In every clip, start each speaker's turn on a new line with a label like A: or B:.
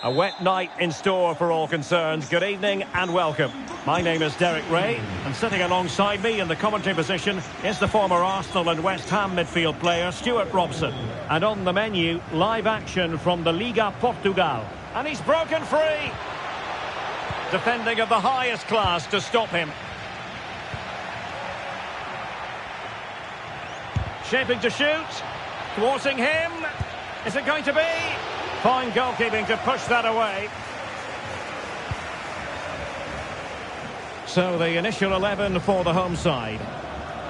A: A wet night in store for all concerned. Good evening and welcome. My name is Derek Ray, and sitting alongside me in the commentary position is the former Arsenal and West Ham midfield player Stuart Robson. And on the menu, live action from the Liga Portugal. And he's broken free! Defending of the highest class to stop him. Shaping to shoot. Thwarting him. Is it going to be? Fine goalkeeping to push that away. So the initial 11 for the home side.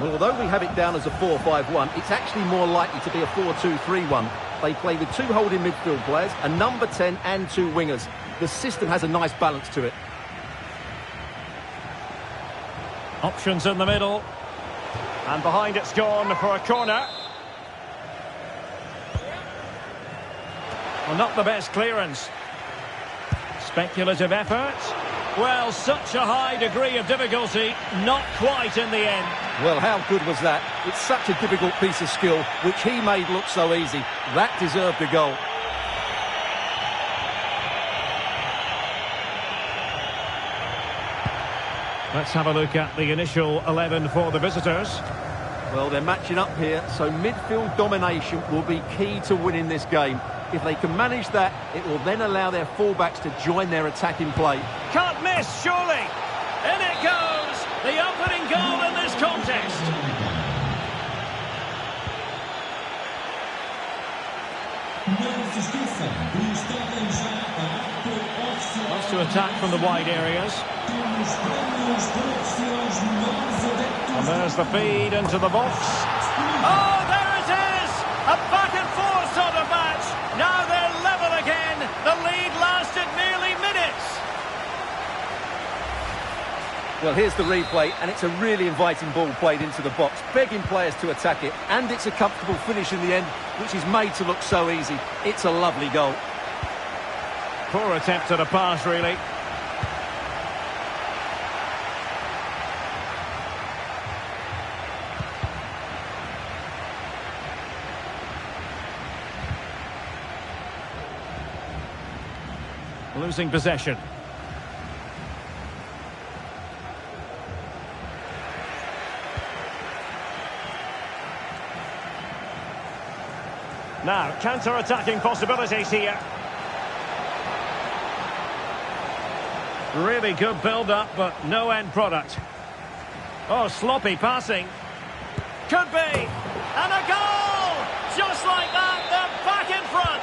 B: Well, although we have it down as a 4-5-1, it's actually more likely to be a 4-2-3-1. They play with two holding midfield players, a number 10 and two wingers. The system has a nice balance to it.
A: Options in the middle. And behind it's gone for a corner. Well, not the best clearance. Speculative effort. Well, such a high degree of difficulty, not quite in the end.
B: Well, how good was that? It's such a difficult piece of skill, which he made look so easy. That deserved a goal.
A: Let's have a look at the initial 11 for the visitors.
B: Well, they're matching up here, so midfield domination will be key to winning this game. If they can manage that, it will then allow their fullbacks to join their attacking play.
A: Can't miss, surely. In it goes. The opening goal in this contest. Wants to attack from the wide areas. And there's the feed into the box. Oh, there it is! A back and forth sort of match. Now they're level again. The lead lasted nearly minutes.
B: Well, here's the replay, and it's a really inviting ball played into the box, begging players to attack it, and it's a comfortable finish in the end, which is made to look so easy. It's a lovely goal.
A: Poor attempt at a pass, really. Losing possession. Now, counter-attacking possibilities here. Really good build-up, but no end product. Oh, sloppy passing. Could be! And a goal! Just like that, they're back in front!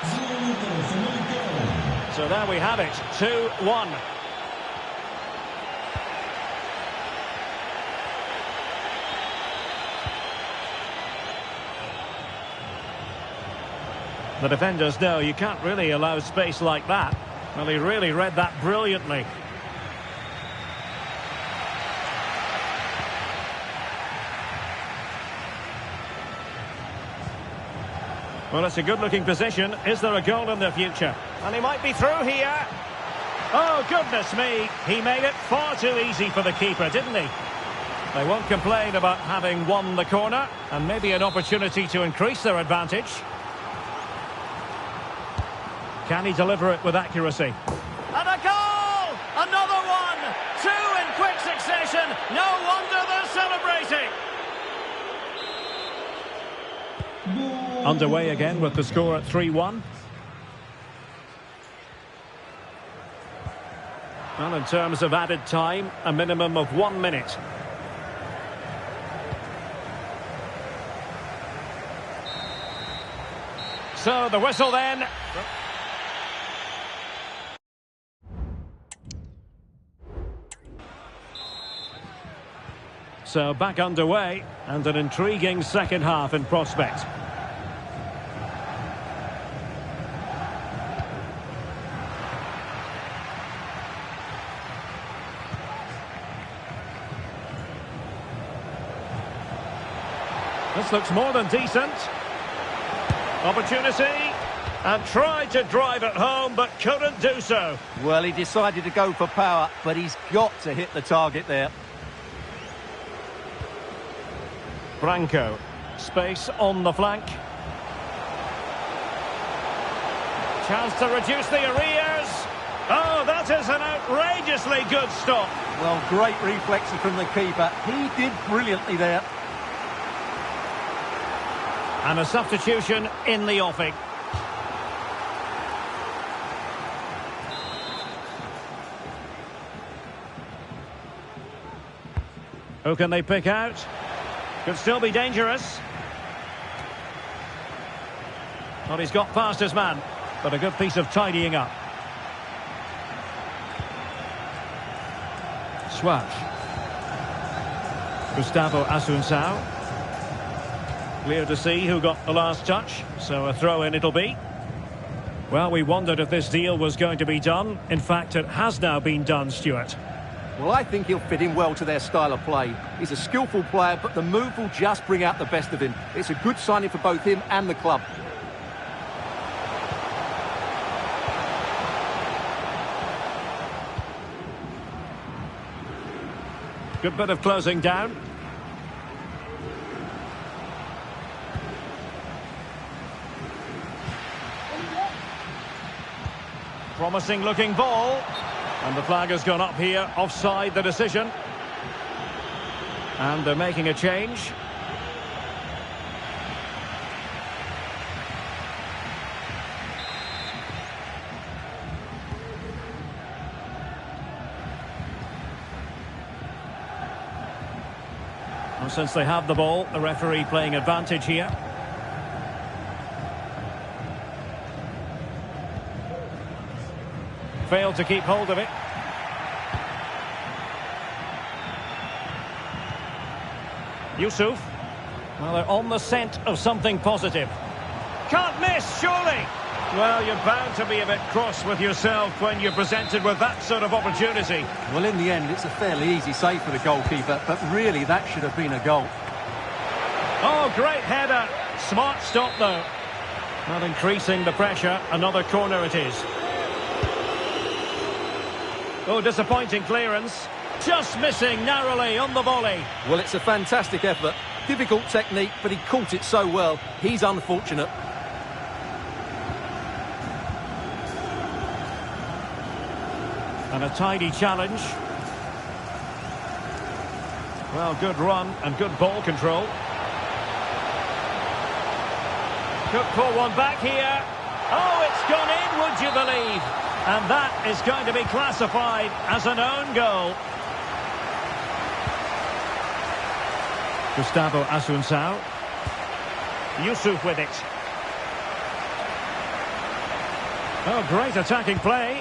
A: So there we have it, 2-1. The defenders know you can't really allow space like that. Well, he really read that brilliantly. Well, it's a good-looking position. Is there a goal in the future? And he might be through here. Oh, goodness me. He made it far too easy for the keeper, didn't he? They won't complain about having won the corner, and maybe an opportunity to increase their advantage. Can he deliver it with accuracy? And a goal! Another one! Two in quick succession. No wonder they're celebrating. Underway again with the score at 3-1. Well, in terms of added time, a minimum of 1 minute. So the whistle then. So back underway, and an intriguing second half in prospect. This looks more than decent. Opportunity. And tried to drive it home, but couldn't do so.
B: Well, he decided to go for power, but he's got to hit the target there.
A: Branco. Space on the flank. Chance to reduce the arrears. Oh, that is an outrageously good stop.
B: Well, great reflexes from the keeper. He did brilliantly there.
A: And a substitution in the offing. Who can they pick out? Could still be dangerous. Well, he's got past his man, but a good piece of tidying up. Swash. Gustavo Asuncao. Clear to see who got the last touch, so a throw-in it'll be. Well, we wondered if this deal was going to be done. In fact, it has now been done, Stuart.
B: Well, I think he'll fit in well to their style of play. He's a skillful player, but the move will just bring out the best of him. It's a good signing for both him and the club.
A: Good bit of closing down. Promising looking ball. And the flag has gone up here, offside the decision. And they're making a change. And since they have the ball, the referee playing advantage here. Failed to keep hold of it. Yusuf. Well, they're on the scent of something positive. Can't miss, surely. Well, you're bound to be a bit cross with yourself when you're presented with that sort of opportunity.
B: Well, in the end, it's a fairly easy save for the goalkeeper, but really that should have been a goal.
A: Oh, great header. Smart stop, though. Not increasing the pressure. Another corner it is. Oh, disappointing clearance. Just missing narrowly on the volley.
B: Well, it's a fantastic effort. Difficult technique, but he caught it so well. He's unfortunate.
A: And a tidy challenge. Well, good run and good ball control. Could pull one back here. Oh, it's gone in, would you believe? And that is going to be classified as an own goal. Gustavo Asuncao. Yusuf with it. Oh, great attacking play.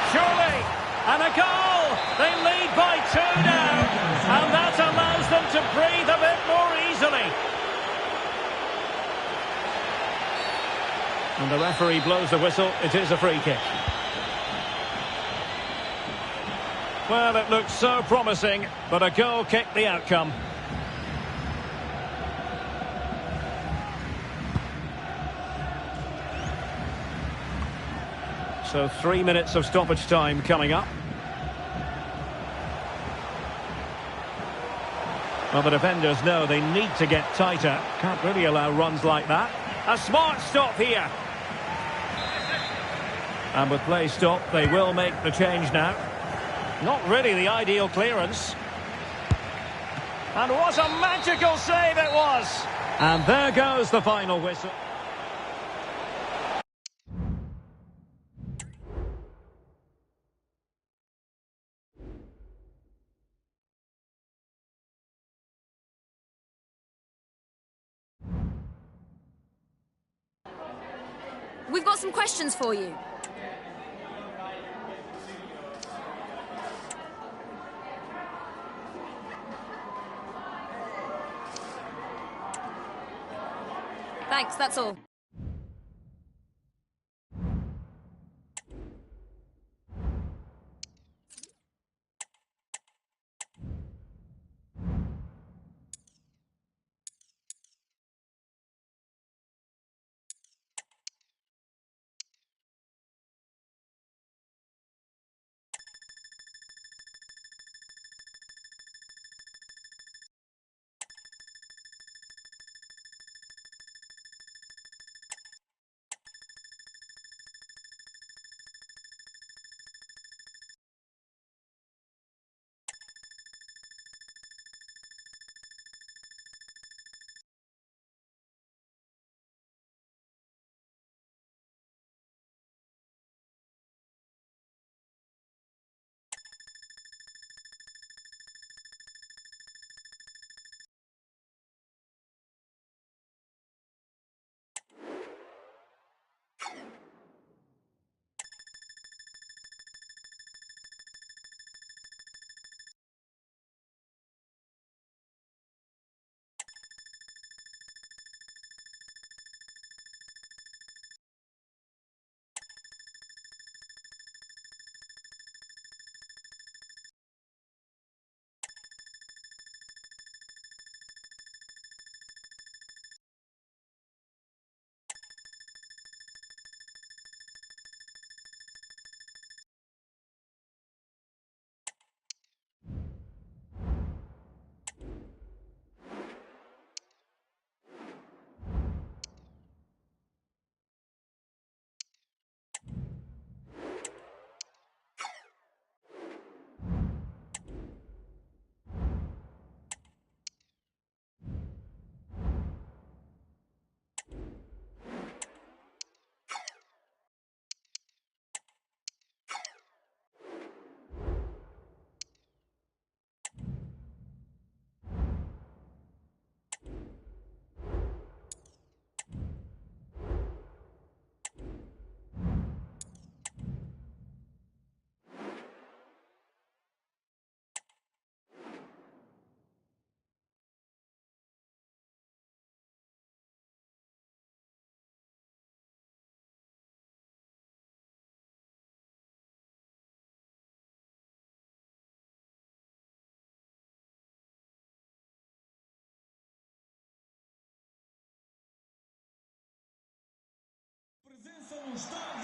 A: Surely, and a goal! They lead by 2 now, and that allows them to breathe a bit more easily. And the referee blows the whistle. It is a free kick. Well, it looked so promising, but a goal kicked the outcome. So 3 minutes of stoppage time coming up. Well, the defenders know they need to get tighter. Can't really allow runs like that. A smart stop here. And with play stopped, they will make the change now. Not really the ideal clearance. And what a magical save it was! And there goes the final whistle.
C: We've got some questions for you. Thanks, that's all.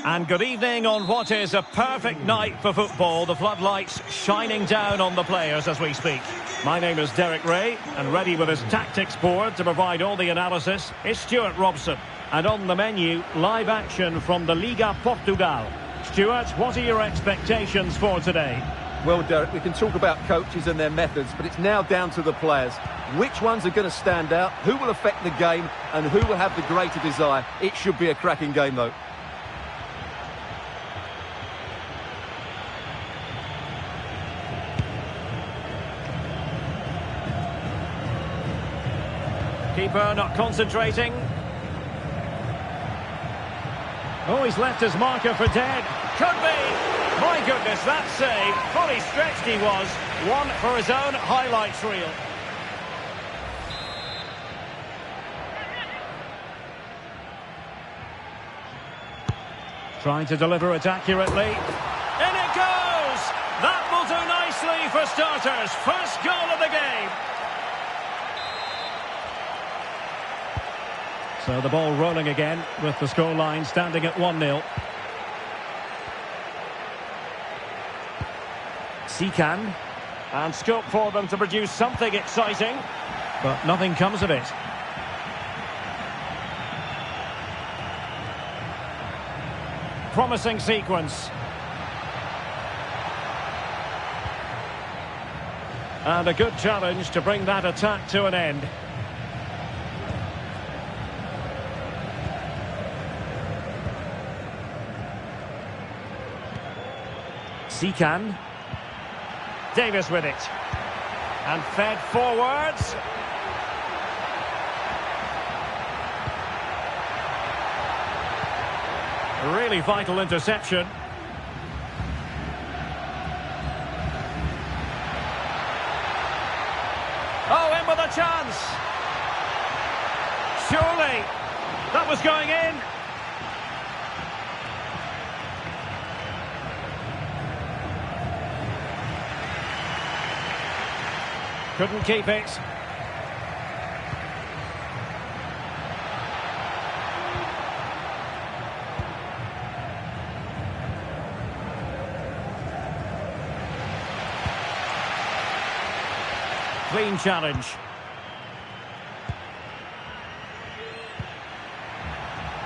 A: And good evening on what is a perfect night for football. The floodlights shining down on the players as we speak. My name is Derek Ray, and ready with his tactics board to provide all the analysis is Stuart Robson. And on the menu, live action from the Liga Portugal. Stuart, what are your expectations for today?
B: Well, Derek, we can talk about coaches and their methods, but it's now down to the players. Which ones are going to stand out, who will affect the game, and who will have the greater desire? It should be a cracking game, though.
A: Keeper not concentrating. Oh, he's left his marker for dead. Could be. My goodness, that save. Fully stretched he was. One for his own highlights reel. Trying to deliver it accurately. In it goes! That will do nicely for starters. First goal of the game. So the ball rolling again with the scoreline standing at 1-0. Sikan. And scope for them to produce something exciting. But nothing comes of it. Promising sequence. And a good challenge to bring that attack to an end. Sikan. Davis with it. And fed forwards. A really vital interception. Oh, in with a chance. Surely. That was going in. Couldn't keep it. Clean challenge.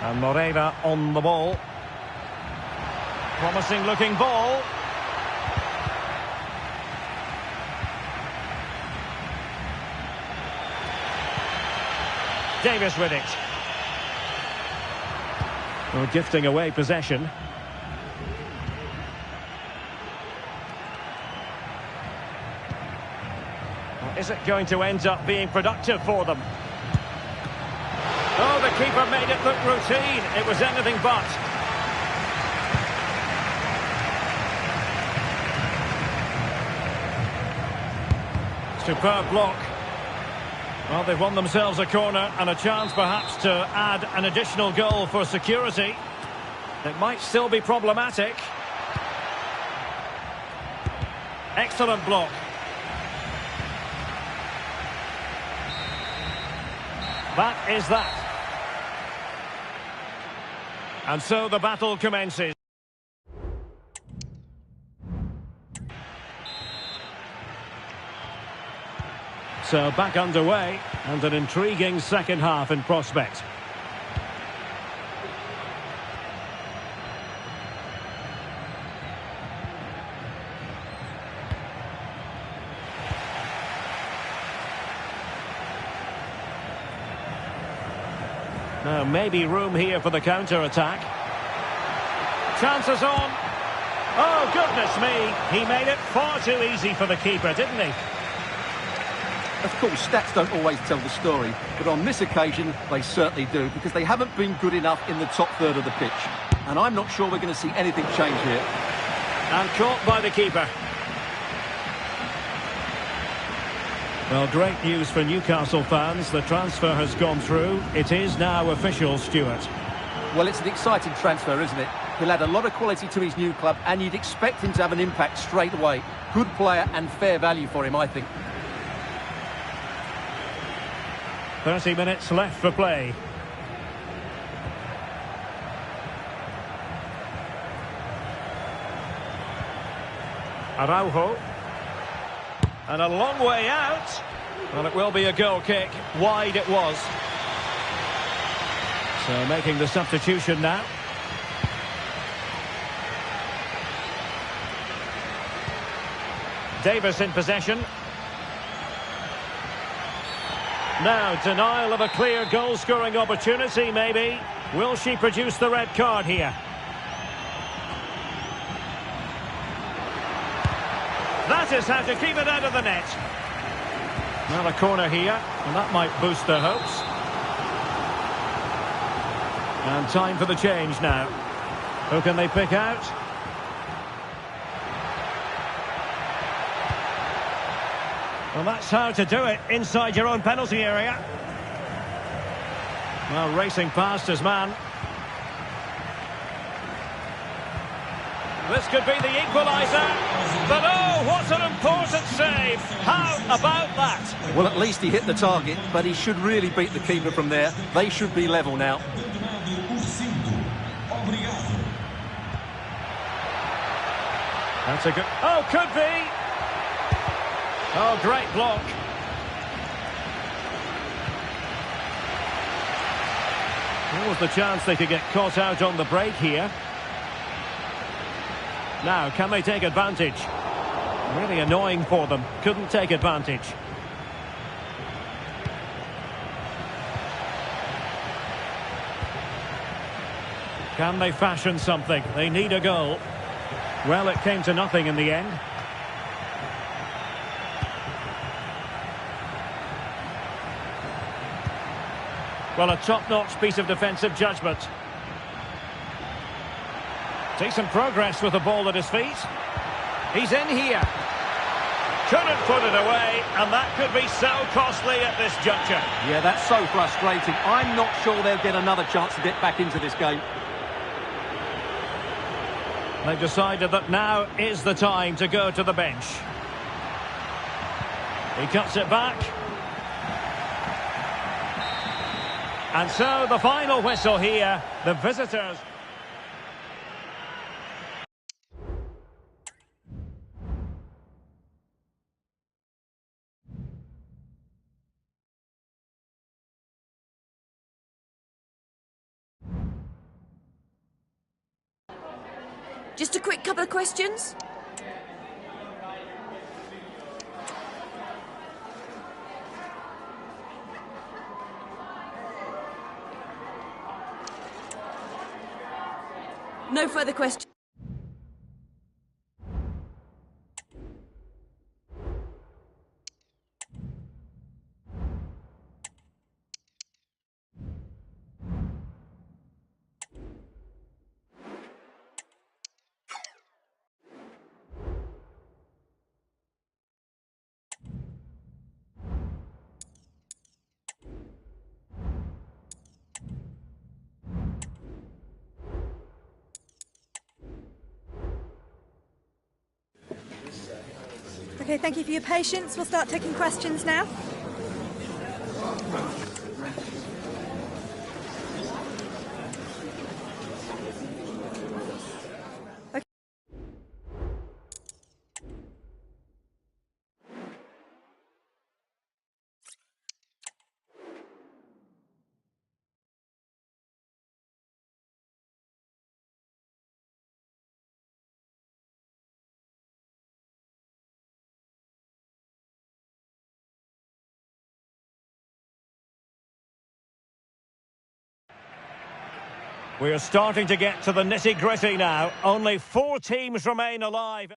A: And Moreira on the ball. Promising looking ball. Davis with it. Well, gifting away possession. Well, is it going to end up being productive for them? Oh, the keeper made it look routine. It was anything but. Superb block. Well, they've won themselves a corner and a chance perhaps to add an additional goal for security. It might still be problematic. Excellent block. That is that. And so the battle commences. So back underway, and an intriguing second half in prospect. Now maybe room here for the counter-attack. Chances on. Oh, goodness me. He made it far too easy for the keeper, didn't he?
B: Of course, stats don't always tell the story, but on this occasion, they certainly do, because they haven't been good enough in the top third of the pitch. And I'm not sure we're going to see anything change here.
A: And caught by the keeper. Well, great news for Newcastle fans. The transfer has gone through. It is now official, Stuart.
B: Well, it's an exciting transfer, isn't it? He'll add a lot of quality to his new club, and you'd expect him to have an impact straight away. Good player and fair value for him, I think.
A: 30 minutes left for play. Araujo. And a long way out. Well, it will be a goal kick. Wide it was. So making the substitution now. Davis in possession. Now, denial of a clear goal-scoring opportunity, maybe. Will she produce the red card here? That is how to keep it out of the net. Well, a corner here, and that might boost their hopes. And time for the change now. Who can they pick out? Well, that's how to do it, inside your own penalty area. Well, racing past his man. This could be the equaliser. But oh, what an important save. How about that?
B: Well, at least he hit the target, but he should really beat the keeper from there. They should be level now.
A: That's a good... Oh, could be! Oh, great block. What was the chance they could get caught out on the break here? Now, can they take advantage? Really annoying for them. Couldn't take advantage. Can they fashion something? They need a goal. Well, it came to nothing in the end. Well, a top-notch piece of defensive judgment. Decent progress with the ball at his feet. He's in here. Couldn't put it away, and that could be so costly at this juncture.
B: Yeah, that's so frustrating. I'm not sure they'll get another chance to get back into this game.
A: They've decided that now is the time to go to the bench. He cuts it back. And so the final whistle here, the visitors.
C: Just a quick couple of questions. No further questions.
D: Okay, thank you for your patience. We'll start taking questions now. Okay.
A: We are starting to get to the nitty-gritty now. Only 4 teams remain alive.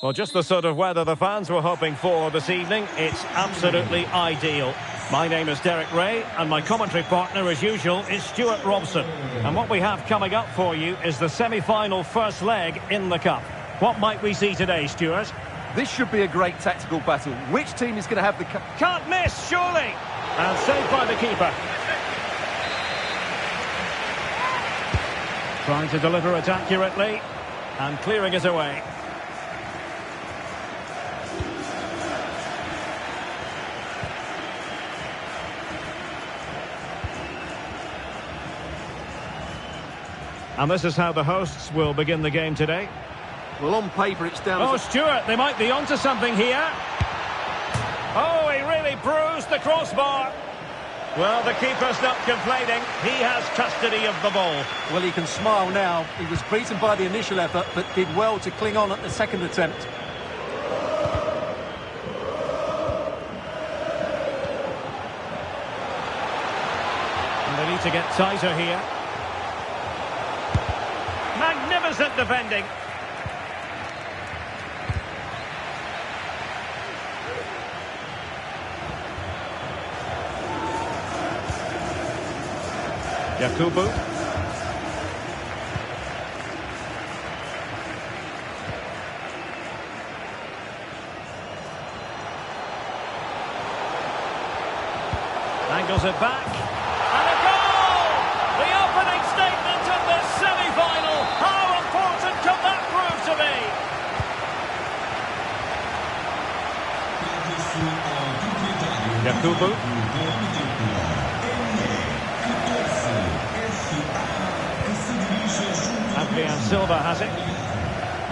A: Well, just the sort of weather the fans were hoping for this evening. It's absolutely ideal. My name is Derek Ray, and my commentary partner, as usual, is Stuart Robson. And what we have coming up for you is the semi-final first leg in the Cup. What might we see today, Stuart?
B: This should be a great tactical battle. Which team is going to have the...
A: Can't miss, surely! And saved by the keeper. Trying to deliver it accurately and clearing it away. And this is how the hosts will begin the game today.
B: Well, on paper, it's down
A: Oh,
B: as a...
A: Stewart, they might be onto something here. Oh, he really bruised the crossbar. Well, the keeper's not complaining. He has custody of the ball.
B: Well, he can smile now. He was beaten by the initial effort, but did well to cling on at the second attempt.
A: And they need to get tighter here. Magnificent defending. Yakubu. Angles it back. And a goal! The opening statement of the semi-final. How important could that prove to be? Yakubu. Adrian Silva has it.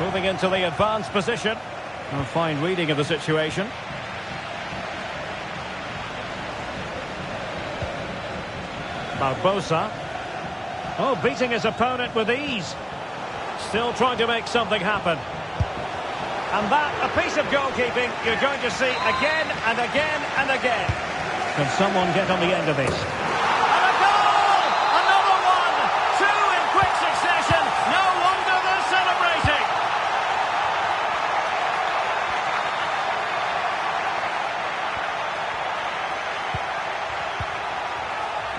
A: Moving into the advanced position. A fine reading of the situation. Barbosa. Oh, beating his opponent with ease. Still trying to make something happen. And that, a piece of goalkeeping you're going to see again and again and again. Can someone get on the end of this? And a goal! Another one! Two in quick succession. No wonder they're celebrating.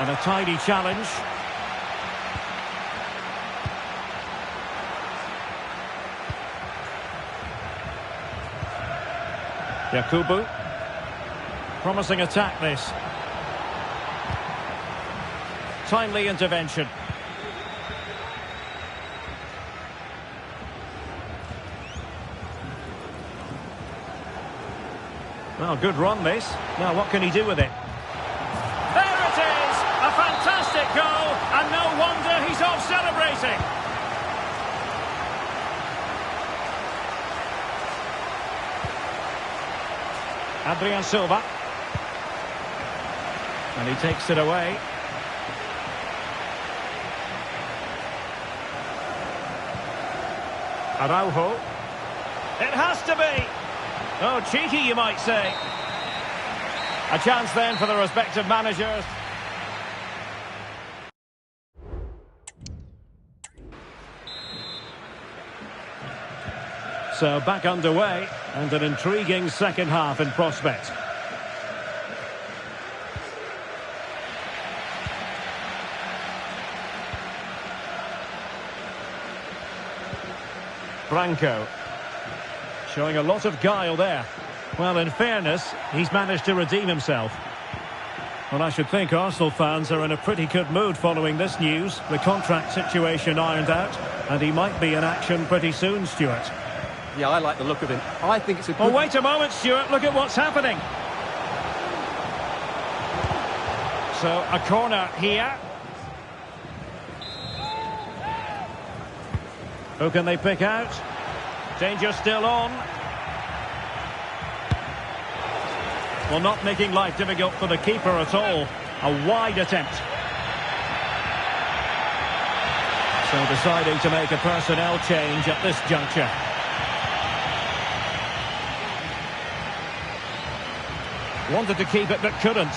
A: And a tidy challenge. Yakubu. Promising attack this. Timely intervention. Well, good run this. Now what can he do with it? There it is! A fantastic goal, and no wonder he's off celebrating. Adrian Silva. And he takes it away. Araujo. It has to be. Oh, cheeky, you might say. A chance then for the respective managers. So back underway, and an intriguing second half in prospect. Branco. Showing a lot of guile there. Well, in fairness, he's managed to redeem himself. Well, I should think Arsenal fans are in a pretty good mood following this news. The contract situation ironed out, and he might be in action pretty soon, Stuart.
B: Yeah, I like the look of him. I think it's a good...
A: Oh, wait a moment, Stuart. Look at what's happening. So, a corner here. Who can they pick out? Danger still on. Well, not making life difficult for the keeper at all. A wide attempt. So deciding to make a personnel change at this juncture. Wanted to keep it but couldn't.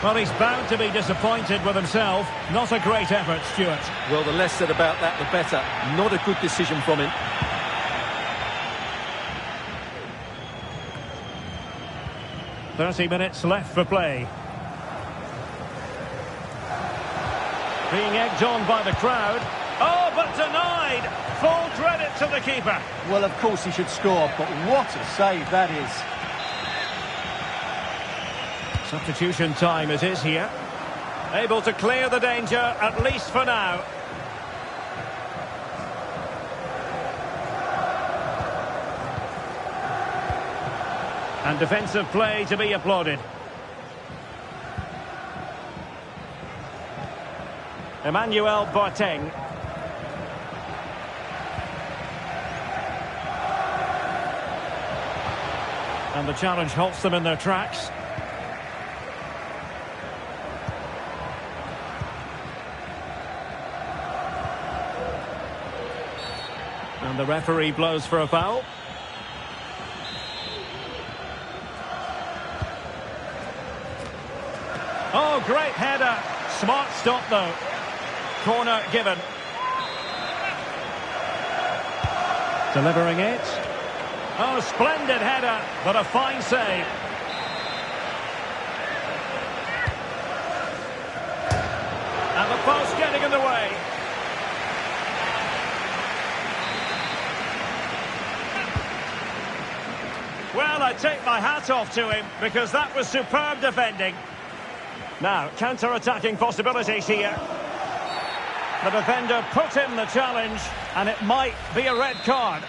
A: Well, he's bound to be disappointed with himself. Not a great effort, Stuart.
B: Well, the less said about that, the better. Not a good decision from him.
A: "30 minutes left for play. Being egged on by the crowd. Oh, but denied. Full credit to the keeper.
B: Well, of course he should score, but what a save that is.
A: Substitution time it is here. Able to clear the danger, at least for now. And defensive play to be applauded. Emmanuel Boateng. And the challenge halts them in their tracks. And the referee blows for a foul. Oh, great header. Smart stop, though. Corner given. Delivering it. Oh, splendid header, but a fine save. And the post getting in the way. Well, I take my hat off to him, because that was superb defending. Now, counter-attacking possibilities here. The defender put in the challenge, and it might be a red card.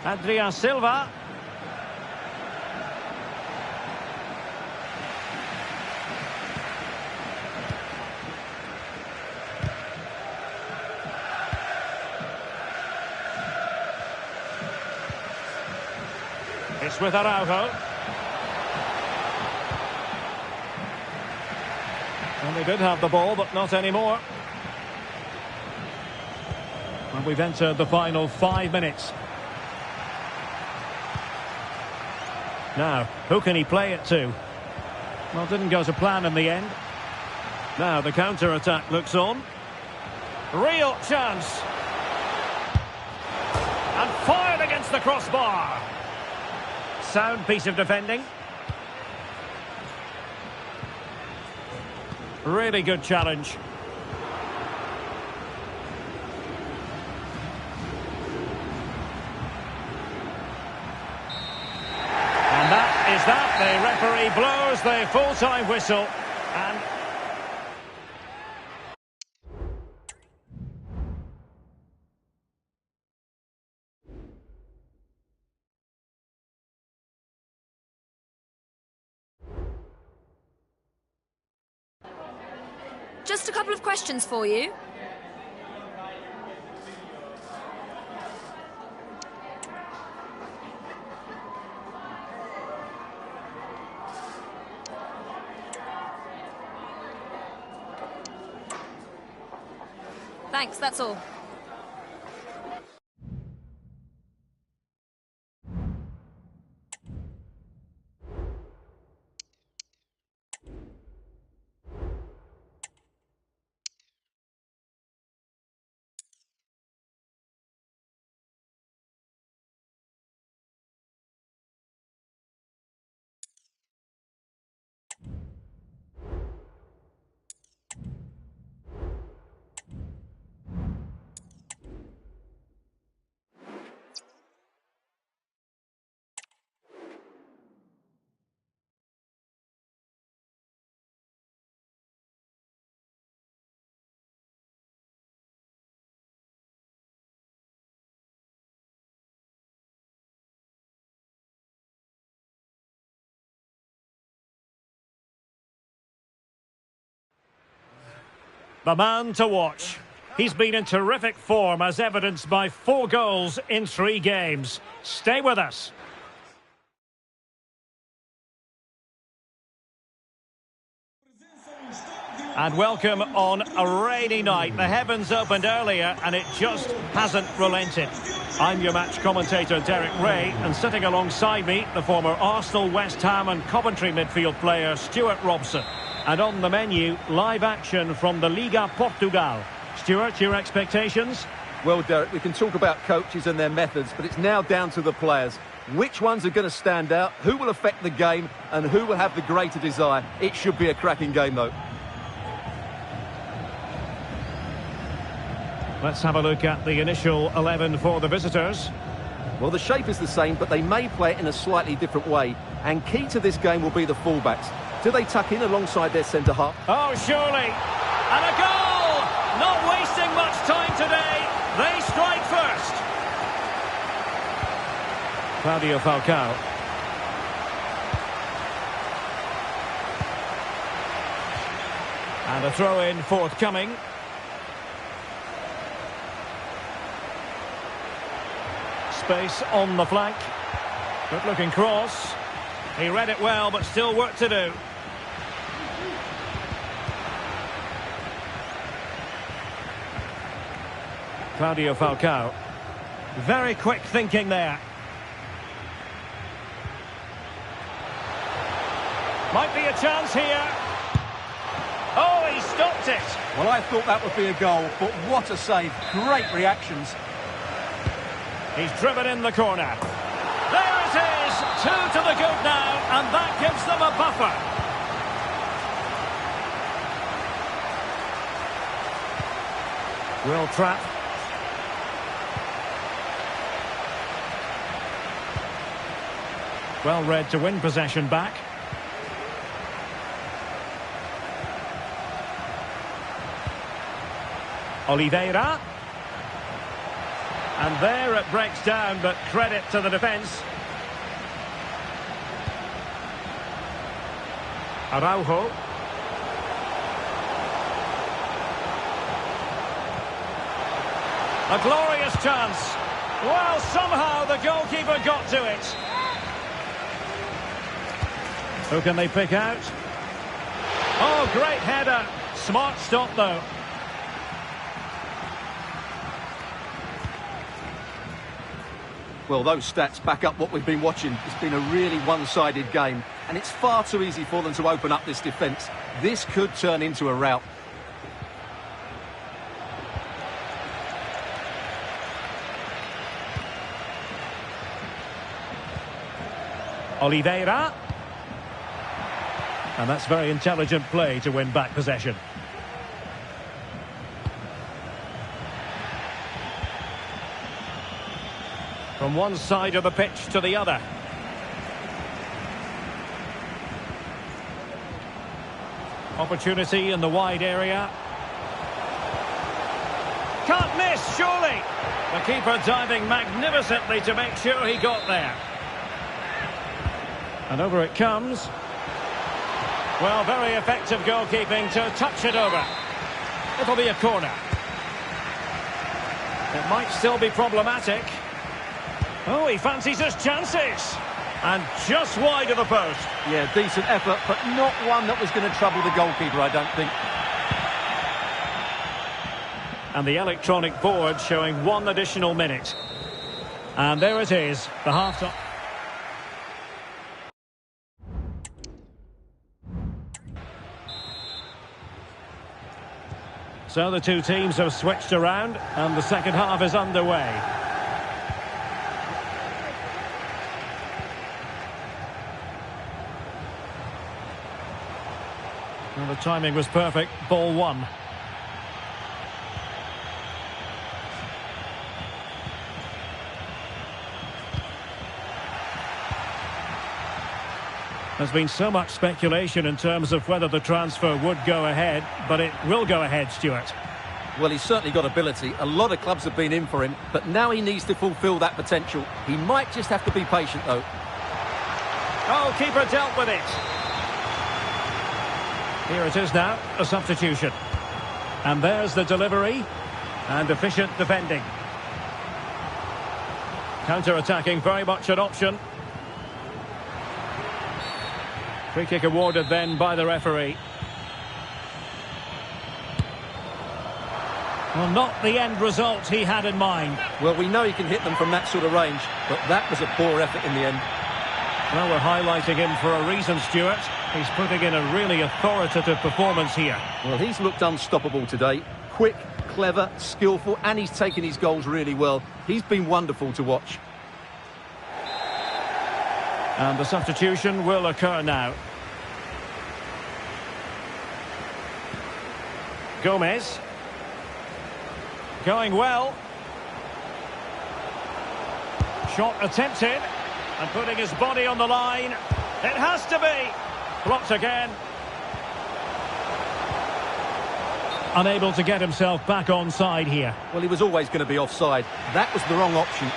A: Adrian Silva. It's with Araujo. And they did have the ball, but not anymore. And we've entered the final 5 minutes. Now, who can he play it to? Well, didn't go to plan in the end. Now, the counter-attack looks on. Real chance. And fired against the crossbar. Sound piece of defending. Really good challenge. And that is that. The referee blows the full-time whistle. And
C: Just a couple of questions for you. Thanks, that's all.
A: the man to watch. He's been in terrific form, as evidenced by 4 goals in 3 games. Stay with us. And welcome on a rainy night. The heavens opened earlier and it just hasn't relented. I'm your match commentator, Derek Ray, and sitting alongside me, the former Arsenal, West Ham and Coventry midfield player, Stuart Robson. And on the menu, live action from the Liga Portugal. Stuart, your expectations?
B: Well, Derek, we can talk about coaches and their methods, but it's now down to the players. Which ones are going to stand out, who will affect the game, and who will have the greater desire? It should be a cracking game, though.
A: Let's have a look at the initial 11 for the visitors.
B: Well, the shape is the same, but they may play it in a slightly different way. And key to this game will be the fullbacks. Do they tuck in alongside their centre-half?
A: Oh, surely. And a goal! Not wasting much time today. They strike first. Claudio Falcao. And a throw-in forthcoming. space on the flank. Good looking cross. He read it well, but still work to do. Claudio Falcao. Very quick thinking there. Might be a chance here. Oh, he stopped it.
B: Well, I thought that would be a goal, but what a save. Great reactions.
A: He's driven in the corner. There it is. 2 to the good now, and that gives them a buffer. Will trap. Well read to win possession back. Oliveira. And there it breaks down, but credit to the defence. Araujo. A glorious chance. Well, somehow the goalkeeper got to it. Who can they pick out? Oh, great header. Smart stop, though.
B: Well, those stats back up what we've been watching. It's been a really one-sided game, and it's far too easy for them to open up this defence. This could turn into a rout.
A: Oliveira. And that's very intelligent play to win back possession. From one side of the pitch to the other. Opportunity in the wide area. Can't miss, surely. The keeper diving magnificently to make sure he got there. And over it comes. Well, very effective goalkeeping to touch it over. It'll be a corner. It might still be problematic. Oh, he fancies his chances. And just wide of the post.
B: Yeah, decent effort, but not one that was going to trouble the goalkeeper, I don't think.
A: And the electronic board showing 1 additional minute. And there it is, the half-time. So the two teams have switched around, and the second half is underway. Well, the timing was perfect. Ball one. There's been so much speculation in terms of whether the transfer would go ahead, but it will go ahead, Stuart.
B: Well, he's certainly got ability. A lot of clubs have been in for him, but now he needs to fulfil that potential. He might just have to be patient, though.
A: Oh, keeper dealt with it. Here it is now, a substitution. And there's the delivery. And efficient defending. Counter-attacking, very much an option. Free kick awarded then by the referee. Well, not the end result he had in mind.
B: Well, we know he can hit them from that sort of range, but that was a poor effort in the end.
A: Well, we're highlighting him for a reason, Stuart. He's putting in a really authoritative performance here.
B: Well, he's looked unstoppable today. Quick, clever, skillful, and he's taken his goals really well. He's been wonderful to watch.
A: And the substitution will occur now. Gomez. Going well. Shot attempted. And putting his body on the line. It has to be. Blocked again. Unable to get himself back onside here.
B: Well, he was always going to be offside. That was the wrong option.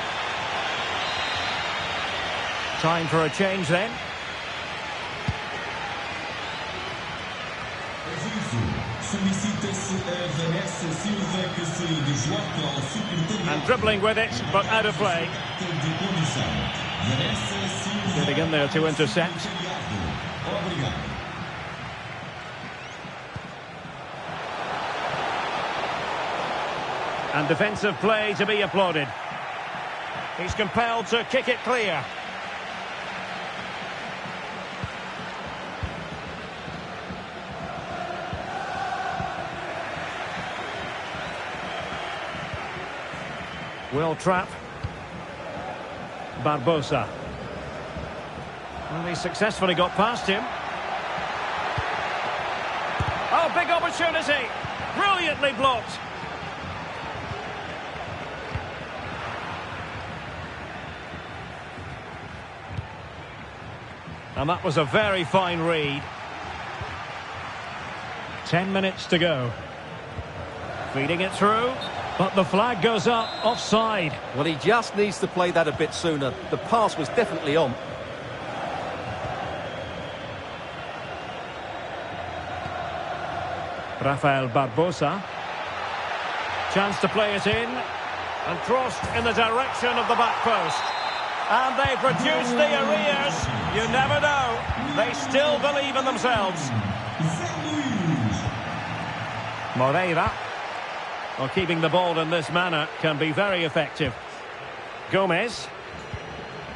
A: Time for a change then.
E: Sollicite CR, merci.
A: And dribbling with it, but out of play. Getting in there to intercept. And defensive play to be applauded. He's compelled to kick it clear. Will trap. Barbosa. And he successfully got past him. Oh, big opportunity. Brilliantly blocked. And that was a very fine read. 10 minutes to go. Feeding it through. But the flag goes up, offside.
B: Well, he just needs to play that a bit sooner. The pass was definitely on.
A: Rafael Barbosa. Chance to play it in. And crossed in the direction of the back post. And they've reduced the arrears. You never know. They still believe in themselves. Moreira. Well, keeping the ball in this manner can be very effective. Gomez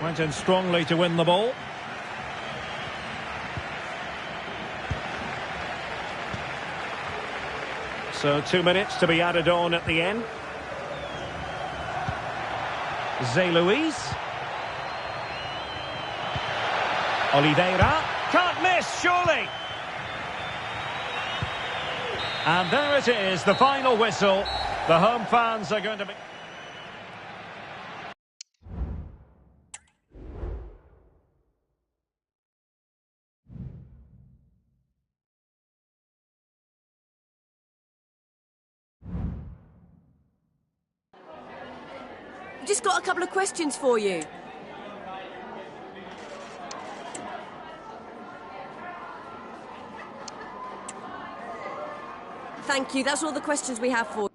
A: went in strongly to win the ball. So 2 minutes to be added on at the end. Zé Luis. Oliveira. Can't miss, surely. And there it is, the final whistle. The home fans are going to be...
E: Just got a couple of questions for you. Thank you, that's all the questions we have for you.